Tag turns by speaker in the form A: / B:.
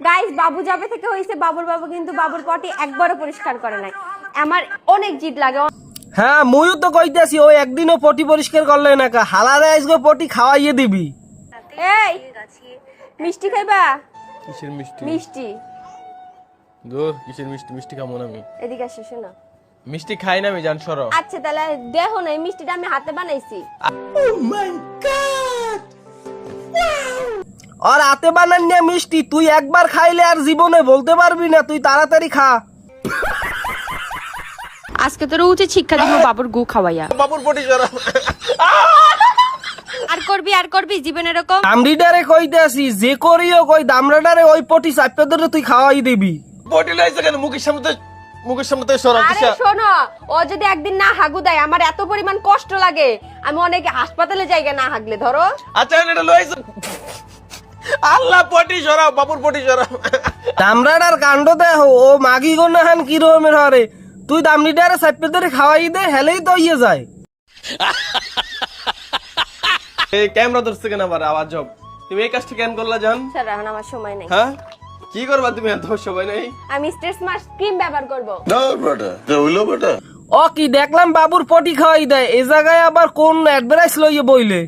A: Guys বাবু যাবে থেকে হইছে বাবুর বাবু কিন্তু বাবুর পটি একবারও পরিষ্কার করে নাই। আমার অনেক জিদ লাগে।
B: হ্যাঁ মুইও তো কইতাছি ওই একদিনও পটি পরিষ্কার করলে না কা হালারে আইসগো পটি খাওয়াইয়ে দিবি।
A: এই মিষ্টি খাইবা?
C: কিসের মিষ্টি?
A: মিষ্টি
C: দূর, কিসের মিষ্টি? মিষ্টি খাবো না আমি।
A: এদিকে আসো শোনো।
C: মিষ্টি খাই না আমি, জান সরো।
A: আচ্ছা তাহলে দেখো না এই মিষ্টিটা আমি হাতে বানাইছি।
B: আর হাতে বানান মিষ্টি তুই একবার খাইলে আর জীবনে বলতে পারবি না, তুই তাড়াতাড়ি খা।
A: আজকে তোর উচিত শিক্ষা দিব বাবুর গু খাওয়াইয়া।
C: বাবুর পটি সরো।
A: আর করবি জীবনে এরকম।
B: দামড়িডারে কইতাছি যে করিও কই দামড়াডারে ওই পটি চাপে ধরে তুই খাওয়াই দিবি।
C: পটি লাইছে কেন? মুখের সামনে তো সরো।
A: আরে শোনো, ও যদি একদিন না হাগু দেয় আমার এত পরিমাণ কষ্ট লাগে, আমি অনেকে হাসপাতালে যাইগা না হাগলে। ধরো
C: আচ্ছা এটা লইছে। আল্লাহ পটি সরাও, বাবুর পটি সরাও।
B: দামড়াডার কাণ্ড দেখো, ও মাগি গোনাহান কি রকমের হরে। তুই দামড়িডারে চাপে ধরে খাওয়াই দে, হেলেই তো ইয়ে যায়।
C: এই ক্যামেরা ধরছে কেন আবার? আওয়াজ হোক। তুমি এই কাজটা কেন করলা জান?
A: স্যার এখন আমার সময় নেই।
C: হ্যাঁ কি করবা তুমি? এত সবাই নাই।
A: আমি স্ট্রেস মাস্ক ক্রিম ব্যবহার করব।
B: ও কি দেখলাম বাবুর পটি খাওয়াই দেয়, এ জায়গায় আবার কোন অ্যাডভার্টাইজ লইয়ে বইলে।